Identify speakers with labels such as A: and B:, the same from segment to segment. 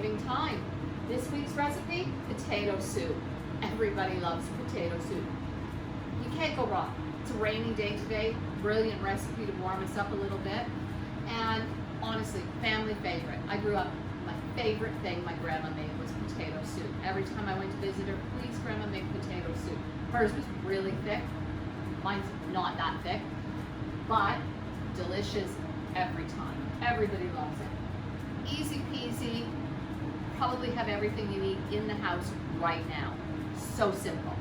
A: Thanksgiving time. This week's recipe, potato soup. Everybody loves potato soup. You can't go wrong. It's a rainy day today. Brilliant recipe to warm us up a little bit. And honestly, family favorite. I grew up, my favorite thing my grandma made was potato soup. Every time I went to visit her, please grandma make potato soup. Hers was really thick. Mine's not that thick, but delicious every time. Everybody loves it. Easy peasy. Probably have everything you need in the house right now. So simple.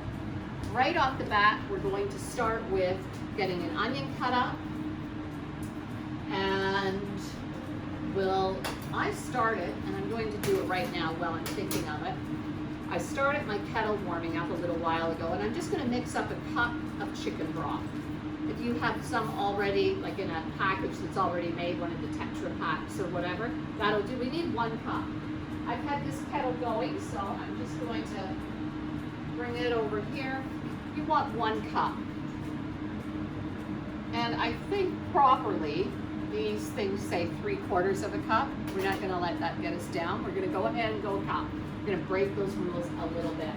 A: Right off the bat, we're going to start with getting an onion cut up. And I started, and I'm going to do it right now while I'm thinking of it. I started my kettle warming up a little while ago, and I'm just going to mix up a cup of chicken broth. If you have some already, like in a package that's already made, one of the Tetra packs or whatever, that'll do. We need 1 cup. I've had this kettle going, so I'm just going to bring it over here. You want 1 cup. And I think properly, these things say 3/4 of a cup. We're not going to let that get us down. We're going to go ahead and go a cup. We're going to break those rules a little bit.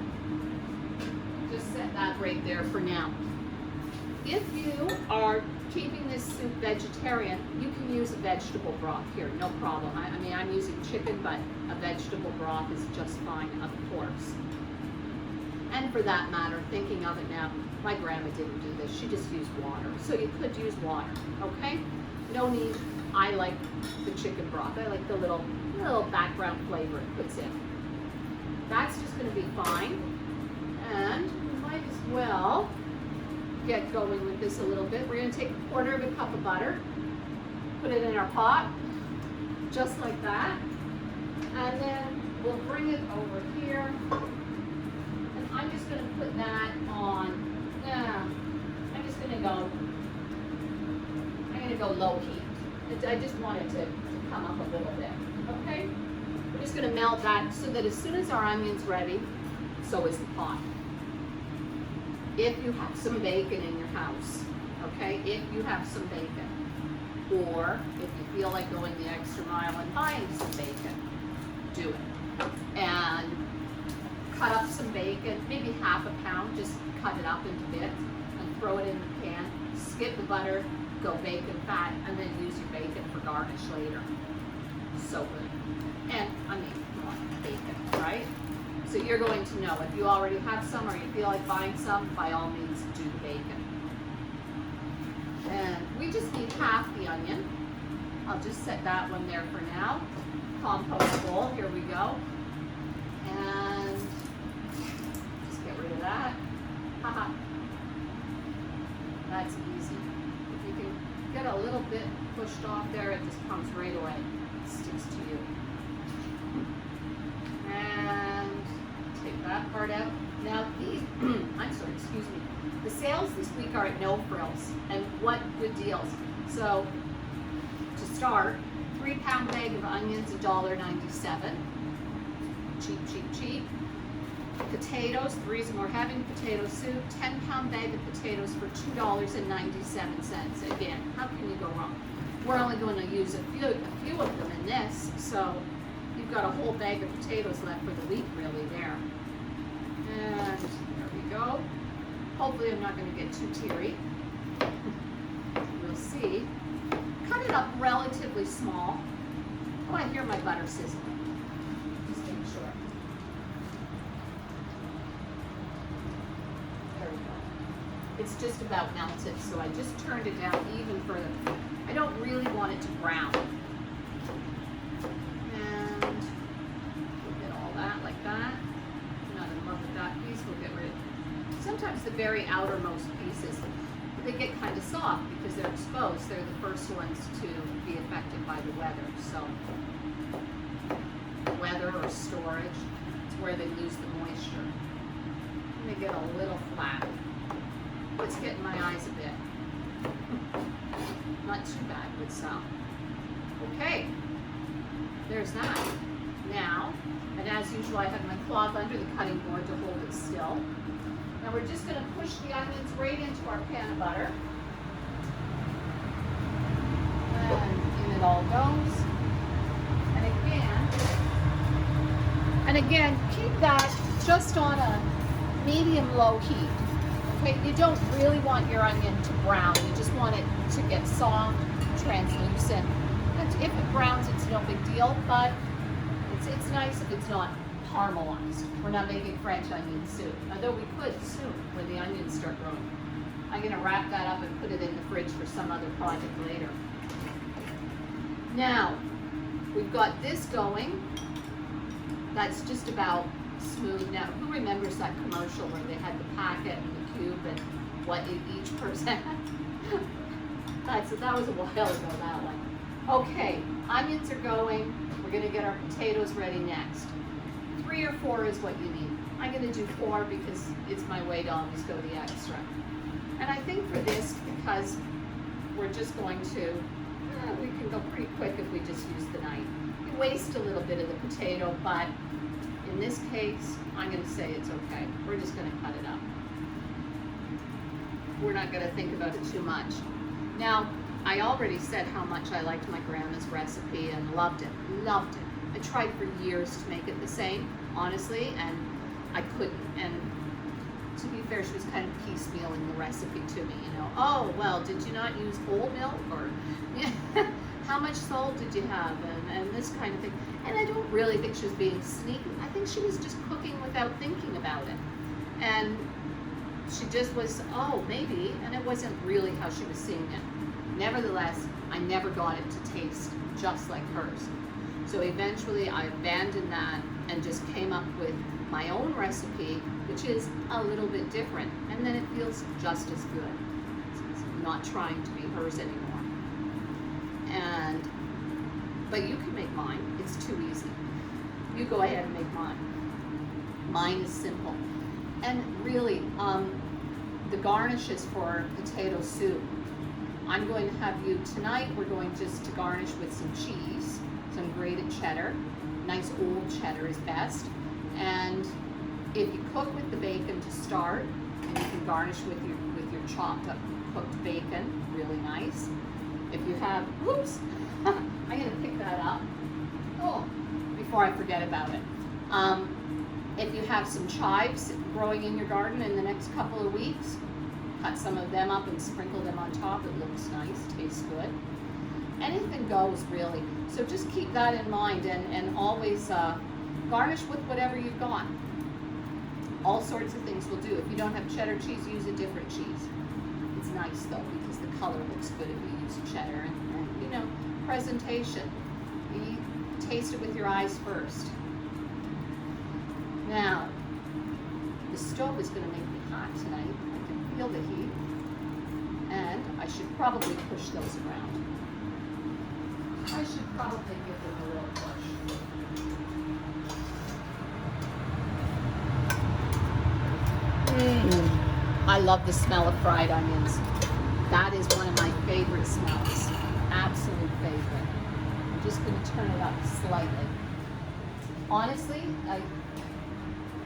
A: Just set that right there for now. If you are keeping this soup vegetarian, you can use a vegetable broth here, no problem. I mean, I'm using chicken, but a vegetable broth is just fine, of course. And for that matter, thinking of it now, my grandma didn't do this. She just used water. So you could use water, okay? No need. I like the chicken broth. I like the little background flavor it puts in. That's just going to be fine. And we might as well get going with this a little bit. We're going to take 1/4 of a cup of butter, put it in our pot, just like that. And then we'll bring it over here. And I'm just going to put that on, I'm going to go low heat. I just want it to come up a little bit, okay? We're just going to melt that so that as soon as our onion's ready, so is the pot. If you have some bacon in your house, okay? If you have some bacon, or if you feel like going the extra mile and buying some bacon, do it. And cut up some bacon, maybe 1/2 pound, just cut it up into bits and throw it in the pan. Skip the butter, go bacon fat, and then use your bacon for garnish later. So good. And I mean, come on, bacon, right? So you're going to know if you already have some or you feel like buying some, by all means do the bacon. And we just need 1/2 the onion. I'll just set that one there for now. Compost bowl, here we go. And just get rid of that. Haha. That's easy. If you can get a little bit pushed off there, it just comes right away. It sticks to you. And take that part out. Now these, excuse me. The sales this week are at No Frills, and what good deals. So to start, 3-pound bag of onions, $1.97. Cheap, cheap, cheap. Potatoes, the reason we're having potato soup, 10-pound bag of potatoes for $2.97. Again, how can you go wrong? We're only going to use a few of them in this, so you've got a whole bag of potatoes left for the week really there. And there we go. Hopefully I'm not going to get too teary. We'll see. Cut it up relatively small. Oh, I hear my butter sizzling. Just make sure. There we go. It's just about melted, so I just turned it down even further. I don't really want it to brown. And we'll get all that like that. Not in love with that piece, we'll get rid of it. Sometimes the very outermost pieces, they get kind of soft because they're exposed. They're the first ones to be affected by the weather. So weather or storage, it's where they lose the moisture. And they get a little flat. It's getting my eyes a bit. Not too bad, but some. Okay, there's that. Now, and as usual, I have my cloth under the cutting board to hold it still. Now we're just going to push the onions right into our pan of butter. And in it all goes. And again, And again, keep that just on a medium-low heat. Okay, you don't really want your onion to brown. You just want it to get soft, translucent. And if it browns, it's no big deal, but it's nice if it's not caramelized. We're not making French onion soup, although we could soon when the onions start growing. I'm gonna wrap that up and put it in the fridge for some other project later. Now, we've got this going. That's just about smooth. Now, who remembers that commercial where they had the packet and the cube and what each person had? That was a while ago, that one. Okay, onions are going. We're gonna get our potatoes ready next. 3 or 4 is what you need. I'm gonna do 4 because it's my way to always go the extra. And I think for this, because we're just going to, we can go pretty quick if we just use the knife. You waste a little bit of the potato, but in this case, I'm gonna say it's okay. We're just gonna cut it up. We're not gonna think about it too much. Now, I already said how much I liked my grandma's recipe and loved it, loved it. I tried for years to make it the same, honestly, and I couldn't. And to be fair, she was kind of piecemealing the recipe to me, you know. Oh, well, did you not use whole milk? Or how much salt did you have? And this kind of thing. And I don't really think she was being sneaky. I think she was just cooking without thinking about it. And she just was, oh, maybe, and it wasn't really how she was seeing it. Nevertheless, I never got it to taste just like hers. So eventually I abandoned that and just came up with my own recipe, which is a little bit different. And then it feels just as good. It's not trying to be hers anymore. But you can make mine. It's too easy. You go ahead and make mine. Mine is simple. And really, the garnishes for potato soup, I'm going to have you, tonight we're going just to garnish with some cheese, some grated cheddar. Nice old cheddar is best. And if you cook with the bacon to start, and you can garnish with your chopped up cooked bacon, really nice. If you have, whoops, I'm gonna pick that up. Oh, before I forget about it. If you have some chives growing in your garden in the next couple of weeks, cut some of them up and sprinkle them on top. It looks nice, tastes good. Anything goes, really. So just keep that in mind and always garnish with whatever you've got. All sorts of things will do. If you don't have cheddar cheese, use a different cheese. It's nice though, because the color looks good if you use cheddar. And you know, presentation. You taste it with your eyes first. Now, the stove is going to make me hot tonight. I can feel the heat. And I should probably push those around. I should probably give them a little push. I love the smell of fried onions. That is one of my favorite smells. Absolute favorite. I'm just going to turn it up slightly. Honestly,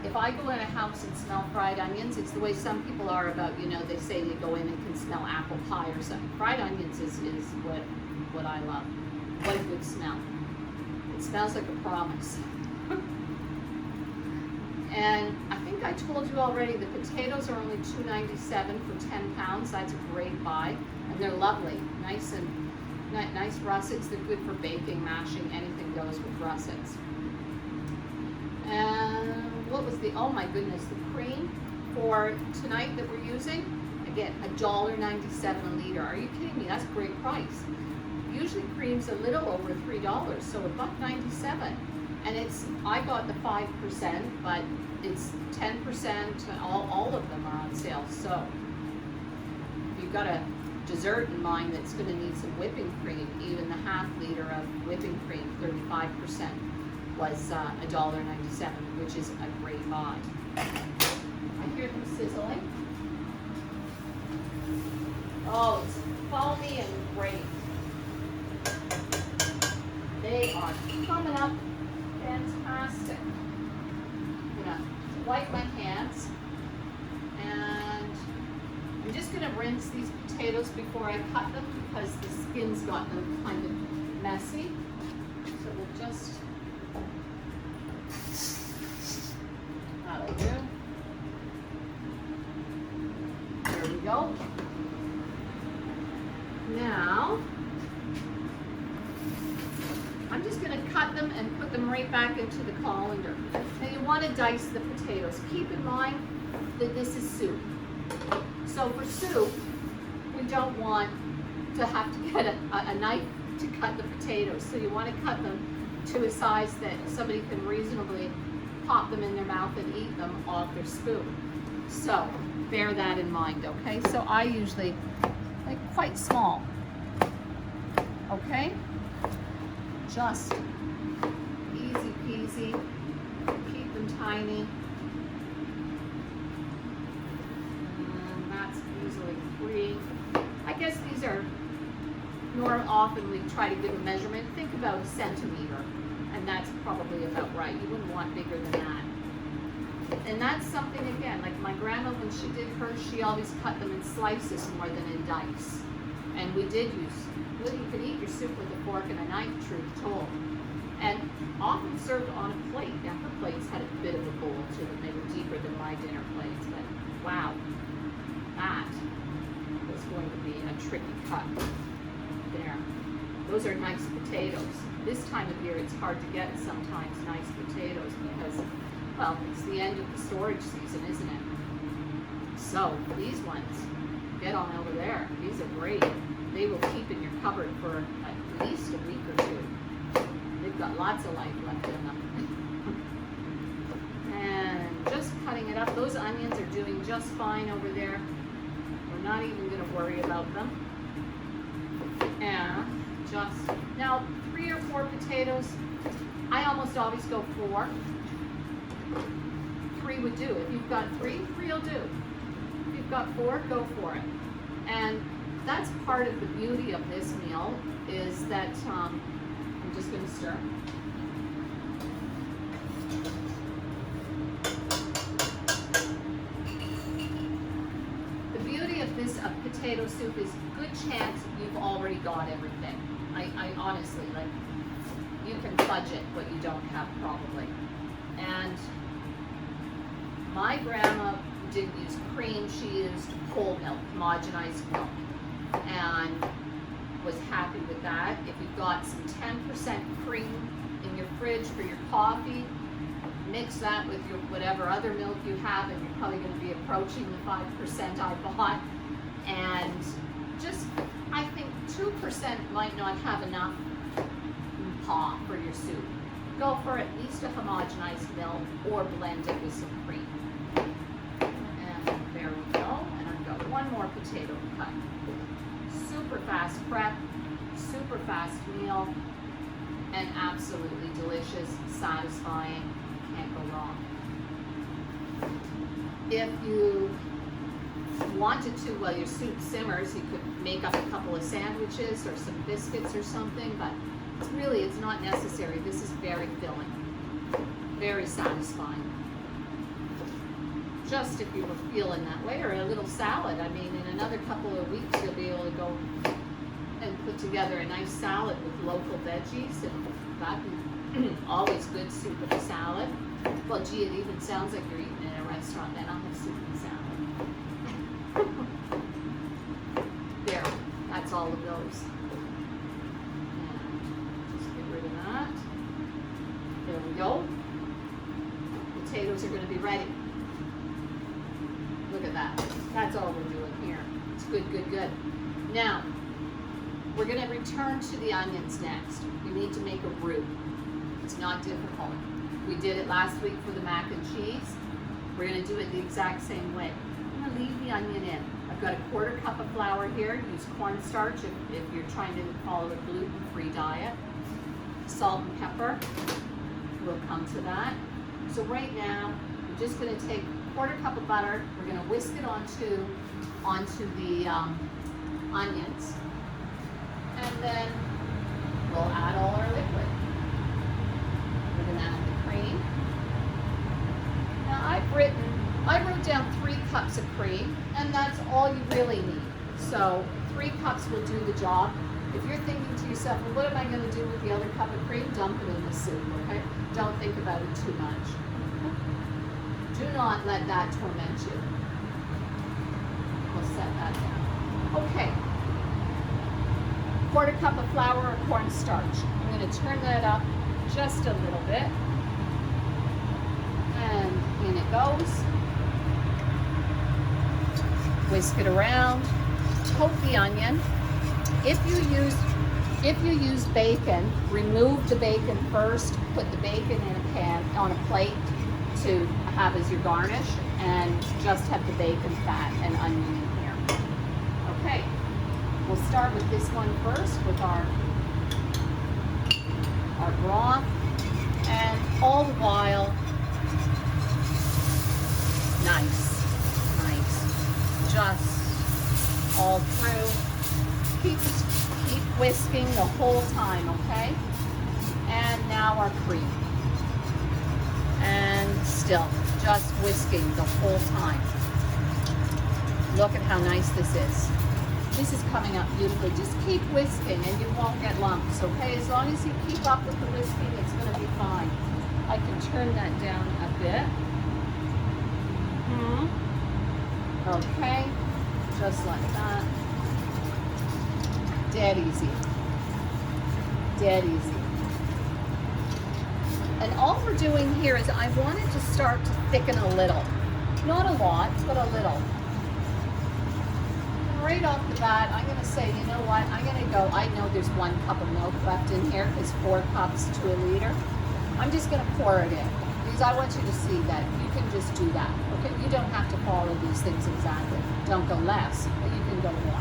A: if I go in a house and smell fried onions, it's the way some people are about, you know, they say they go in and can smell apple pie or something. Fried onions is what I love. What a good smell. It smells like a promise. And I think I told you already, the potatoes are only $2.97 for 10 pounds. That's a great buy. And they're lovely. Nice russets. They're good for baking, mashing, anything goes with russets. And what was oh my goodness, the cream for tonight that we're using, again, $1.97 a liter. Are you kidding me? That's a great price. Usually cream's a little over $3, so $1.97. And I got the 5%, but it's 10%, all of them are on sale. So if you've got a dessert in mind that's gonna need some whipping cream, even the half liter of whipping cream, 35%, was $1.97, which is a great buy. I hear them sizzling. Oh, it's foamy and great. They are coming up fantastic. I'm gonna wipe my hands, and I'm just gonna rinse these potatoes before I cut them because the skin's gotten kind of messy. So we'll just go. Now, I'm just going to cut them and put them right back into the colander. Now you want to dice the potatoes. Keep in mind that this is soup. So for soup, we don't want to have to get a knife to cut the potatoes. So you want to cut them to a size that somebody can reasonably pop them in their mouth and eat them off their spoon. So bear that in mind, okay? So I usually like quite small, okay? Just easy peasy, keep them tiny. And that's easily 3. I guess these are more often we try to give a measurement. Think about a centimeter, and that's probably about right. You wouldn't want bigger than that. And that's something, again, like my grandma, when she did hers, she always cut them in slices more than in dice. And we did use, well, you could eat your soup with a fork and a knife, truth told. And often served on a plate. Now, her plates had a bit of a bowl to them. They were deeper than my dinner plates, but wow, that was going to be a tricky cut. There. Those are nice potatoes. This time of year, it's hard to get sometimes nice potatoes because, well, it's the end of the storage season, isn't it? So these ones, get on over there. These are great. They will keep in your cupboard for at least a week or 2. They've got lots of life left in them. And just cutting it up. Those onions are doing just fine over there. We're not even going to worry about them. And just, now 3 or 4 potatoes, I almost always go 4. 3 would do. If you've got 3, 3 will do. If you've got 4, go for it. And that's part of the beauty of this meal is that, I'm just going to stir. The beauty of this potato soup is good chance you've already got everything. I honestly, like, you can budget what you don't have probably. And my grandma didn't use cream, she used whole milk, homogenized milk, and was happy with that. If you've got some 10% cream in your fridge for your coffee, mix that with your whatever other milk you have, and you're probably going to be approaching the 5% I bought. And just, I think 2% might not have enough pop for your soup. Go for at least a homogenized milk or blend it with some cream. And there we go. And I've got one more potato cut. Super fast prep, super fast meal, and absolutely delicious, satisfying. Can't go wrong. If you wanted to, while your soup simmers, you could make up a couple of sandwiches or some biscuits or something, but it's not necessary. This is very filling, very satisfying. Just if you were feeling that way, or a little salad. I mean, in another couple of weeks, you'll be able to go and put together a nice salad with local veggies, and that'd be always good, soup and a salad. Well, gee, it even sounds like you're eating in a restaurant. Then I'll have soup and salad. There, that's all of those. And just get rid of that. There we go. Potatoes are going to be ready. Look at that. That's all we're doing here. It's good, good, good. Now, we're going to return to the onions next. We need to make a roux. It's not difficult. We did it last week for the mac and cheese. We're going to do it the exact same way. I'm going to leave the onion in. I've got a 1/4 cup of flour here. Use cornstarch if you're trying to follow a gluten-free diet. Salt and pepper. We'll come to that. So right now, I'm just going to take 1/4 cup of butter. We're going to whisk it onto the onions, and then we'll add all our liquid. We're going to add the cream. Now I wrote down 3 cups of cream, and that's all you really need. So 3 cups will do the job. If you're thinking to yourself, well, what am I going to do with the other cup of cream? Dump it in the soup, okay? Don't think about it too much. Do not let that torment you. we'll set that down. Okay. 1/4 cup of flour or cornstarch. I'm going to turn that up just a little bit. And in it goes. Whisk it around. Coat the onion. If you use bacon, remove the bacon first. Put the bacon in a pan on a plate to have as your garnish, and just have the bacon fat and onion in here. Okay, we'll start with this one first with our broth, and all the while, nice, just all through. Keep whisking the whole time, okay? And now our cream. And still, just whisking the whole time. Look at how nice this is. This is coming up beautifully. Just keep whisking and you won't get lumps, okay? As long as you keep up with the whisking, it's gonna be fine. I can turn that down a bit. Okay, just like that. Dead easy. Dead easy. And all we're doing here is I wanted to start to thicken a little. Not a lot, but a little. And right off the bat, I'm gonna say, you know what, I'm gonna go, I know there's 1 cup of milk left in here, because 4 cups to a liter. I'm just gonna pour it in, because I want you to see that you can just do that, okay? You don't have to follow these things exactly. Don't go less, but you can go more.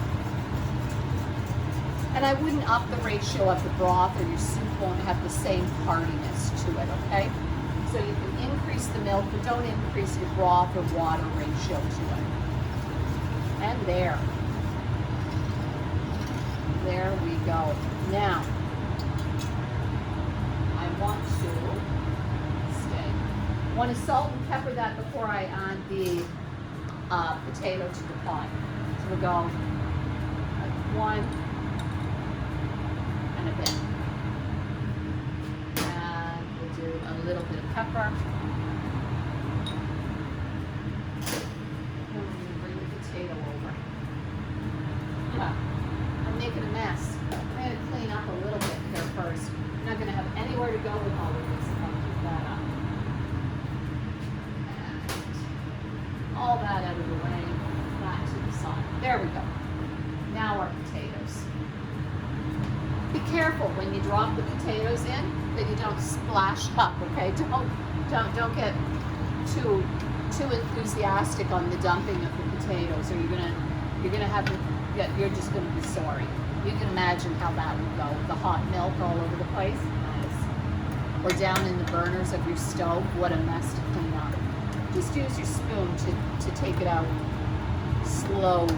A: And I wouldn't up the ratio of the broth, or your soup won't have the same heartiness to it, okay? So you can increase the milk, but don't increase your broth or water ratio to it. And there. There we go. Now, I want to salt and pepper that before I add the potato to the pot. So we'll go like 1 and a bit. And we'll do a little bit of pepper. And we're going to bring the potato over. I'm making a mess. I'm going to clean up a little bit here first. I'm not going to have anywhere to go with all of this if I keep that up. And all that out of the way, that to the side. There we go. Now our potatoes. Be careful when you drop the potatoes in that you don't splash up, okay? Don't get too enthusiastic on the dumping of the potatoes, or you're just gonna be sorry. You can imagine how that would go. The hot milk all over the place. Nice. Or down in the burners of your stove. What a mess to clean up. Just use your spoon to take it out slowly.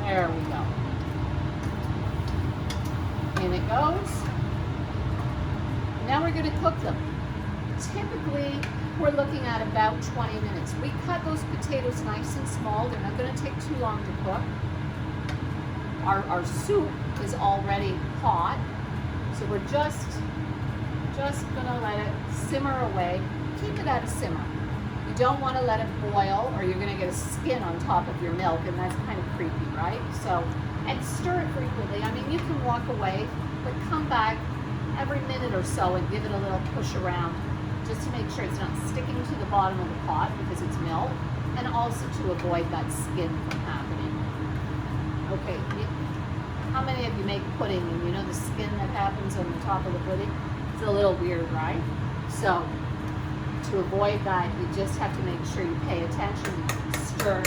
A: There we go. In it goes. Now we're going to cook them. Typically, we're looking at about 20 minutes. We cut those potatoes nice and small. They're not going to take too long to cook. Our soup is already hot, so we're just going to let it simmer away. Keep it at a simmer. You don't want to let it boil, or you're going to get a skin on top of your milk, and that's kind of creepy, right? So, and stir it frequently. I mean, you can walk away, but come back every minute or so and give it a little push around, just to make sure it's not sticking to the bottom of the pot because it's milk, and also to avoid that skin from happening. Okay, how many of you make pudding and you know the skin that happens on the top of the pudding? It's a little weird, right? So, to avoid that, you just have to make sure you pay attention and stir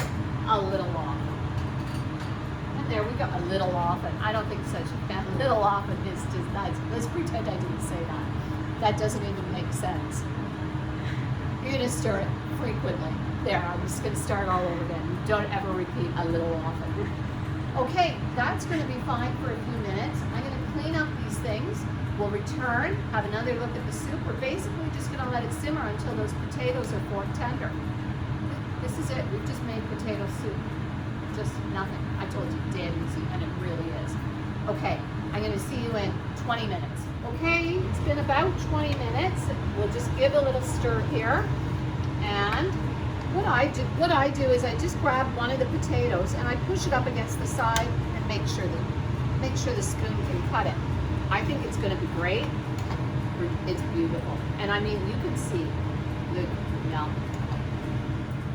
A: a little often. And there we go, a little often. I don't think such a fan. A little often is just nice. Let's pretend I didn't say that. That doesn't even make sense. You're gonna stir it frequently. There, I'm just gonna start all over again. Don't ever repeat a little often. Okay, that's gonna be fine for a few minutes. I'm gonna clean up these things. We'll return, have another look at the soup. We're basically just gonna let it simmer until those potatoes are fork tender. This is it, we've just made potato soup. Just nothing. I told you, dead easy, and it really is. Okay, I'm gonna see you in 20 minutes. Okay, it's been about 20 minutes. We'll just give a little stir here, and What I do is I just grab one of the potatoes and I push it up against the side and make sure the spoon can cut it. I think it's going to be great. It's beautiful, and I mean you can see the melt.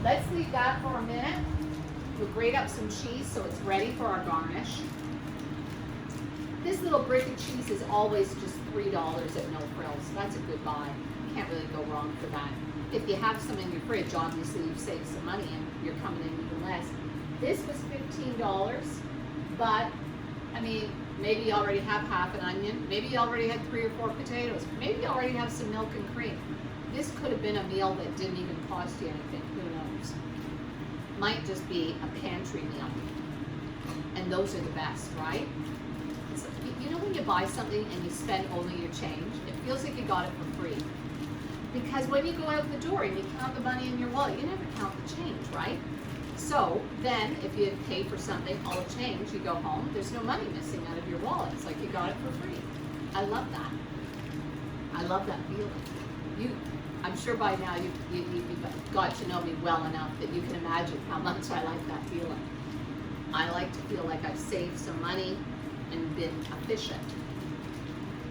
A: Let's leave that for a minute. We'll grate up some cheese so it's ready for our garnish. This little brick of cheese is always just $3 at No Frills. That's a good buy. Can't really go wrong for that. If you have some in your fridge, obviously you've saved some money and you're coming in even less. This was $15, but I mean, maybe you already have half an onion. Maybe you already had 3 or 4 potatoes. Maybe you already have some milk and cream. This could have been a meal that didn't even cost you anything. Who knows? Might just be a pantry meal. And those are the best, right? So, you know when you buy something and you spend only your change, it feels like you got it for free. Because when you go out the door and you count the money in your wallet, you never count the change, right? So then if you pay for something, all the change, you go home, there's no money missing out of your wallet. It's like you got it for free. I love that. I love that feeling. I'm sure by now you've got to know me well enough that you can imagine how much I like that feeling. I like to feel like I've saved some money and been efficient.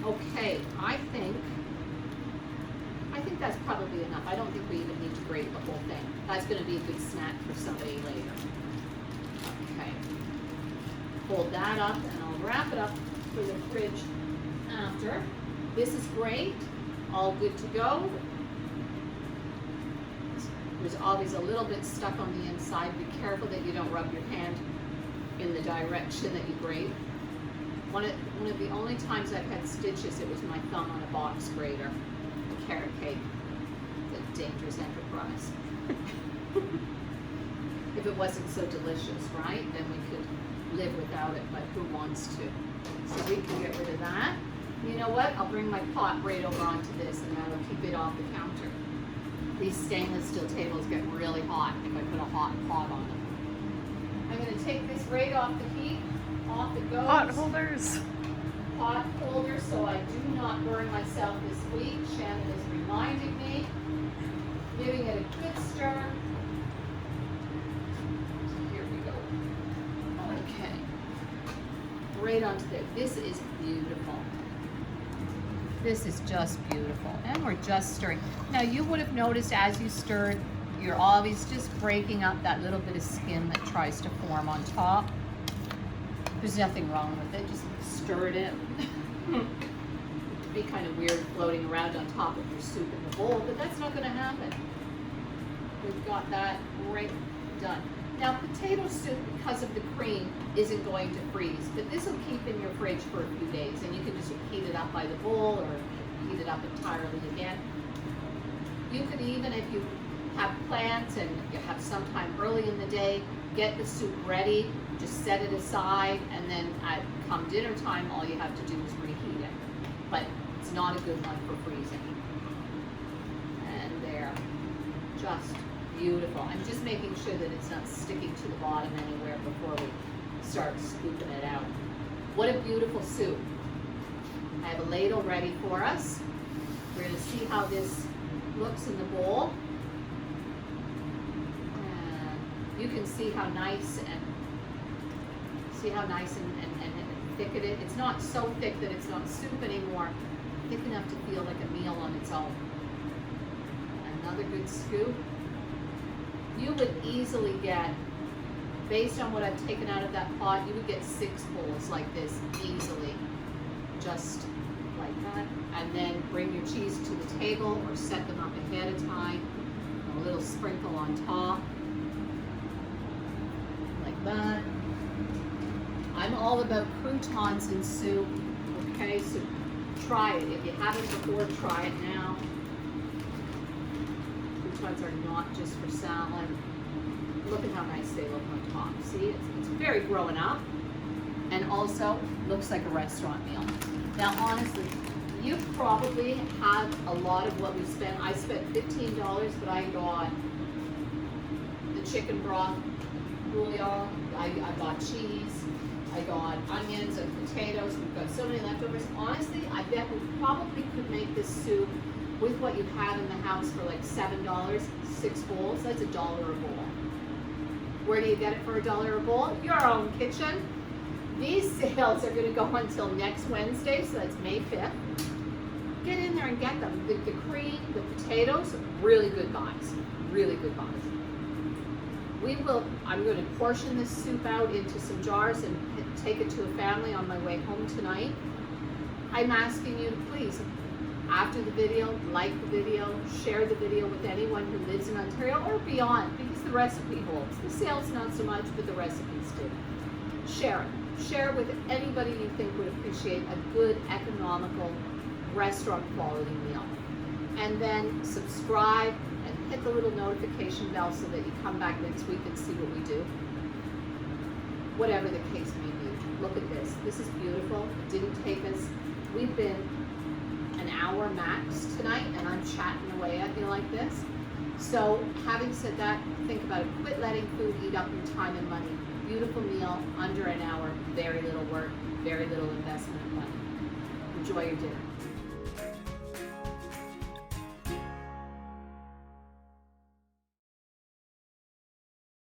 A: Okay, I think that's probably enough. I don't think we even need to grate the whole thing. That's going to be a good snack for somebody later. Okay. Hold that up and I'll wrap it up for the fridge after. This is great. All good to go. There's always a little bit stuck on the inside. Be careful that you don't rub your hand in the direction that you grate. One of the only times I've had stitches, it was my thumb on a box grater. Carrot cake, the dangerous enterprise. If it wasn't so delicious, right, then we could live without it, but who wants to? So we can get rid of that. You know what? I'll bring my pot right over onto this and that'll keep it off the counter. These stainless steel tables get really hot if I put a hot pot on them. I'm going to take this right off the heat. Off it goes.
B: Pot holders.
A: Pot holder so I do not burn myself this week. Shannon is reminding me. Giving it a good stir. Here we go. Okay. Right onto there. This is beautiful. This is just beautiful. And we're just stirring. Now you would have noticed as you stirred, you're always just breaking up that little bit of skin that tries to form on top. There's nothing wrong with it. Just stir it in. It'd be kind of weird floating around on top of your soup in the bowl, but that's not going to happen. We've got that right done. Now potato soup, because of the cream, isn't going to freeze, but this will keep in your fridge for a few days, and you can just heat it up by the bowl or heat it up entirely again. You could even, if you have plans and you have some time early in the day, get the soup ready, just set it aside, and then come dinner time, all you have to do is reheat it. But it's not a good one for freezing. And there, just beautiful. I'm just making sure that it's not sticking to the bottom anywhere before we start scooping it out. What a beautiful soup. I have a ladle ready for us. We're going to see how this looks in the bowl. And you can see how nice and thick it is. It's not so thick that it's not soup anymore. Thick enough to feel like a meal on its own. Another good scoop. You would easily get, based on what I've taken out of that pot, you would get 6 bowls like this easily. Just like that. And then bring your cheese to the table or set them up ahead of time. A little sprinkle on top. Like that. I'm all about croutons in soup. Okay, so try it. If you haven't before, try it now. Croutons are not just for salad. Look at how nice they look on top. See, it's very growing up, and also looks like a restaurant meal. Now, honestly, you probably have a lot of what we spent. I spent $15, but I got the chicken broth, bouillon. I got cheese. I got onions and potatoes. We've got so many leftovers. Honestly, I bet we probably could make this soup with what you have in the house for like $7, 6 bowls, that's $1 a bowl. Where do you get it for $1 a bowl? Your own kitchen. These sales are going to go until next Wednesday, so that's May 5th. Get in there and get them. The cream, the potatoes, really good buys. Really good buys. I'm going to portion this soup out into some jars and take it to a family on my way home tonight. I'm asking you to please, after the video, like the video, share the video with anyone who lives in Ontario or beyond, because the recipe holds. The sales not so much, but the recipes do. Share it. Share it with anybody you think would appreciate a good, economical, restaurant quality meal. And then subscribe and hit the little notification bell so that you come back next week and see what we do. Whatever the case may be. Look at this. This is beautiful. It didn't take us, we've been an hour max tonight, and I'm chatting away at you like this. So having said that, think about it. Quit letting food eat up your time and money. Beautiful meal, under an hour, very little work, very little investment of money. Enjoy your dinner.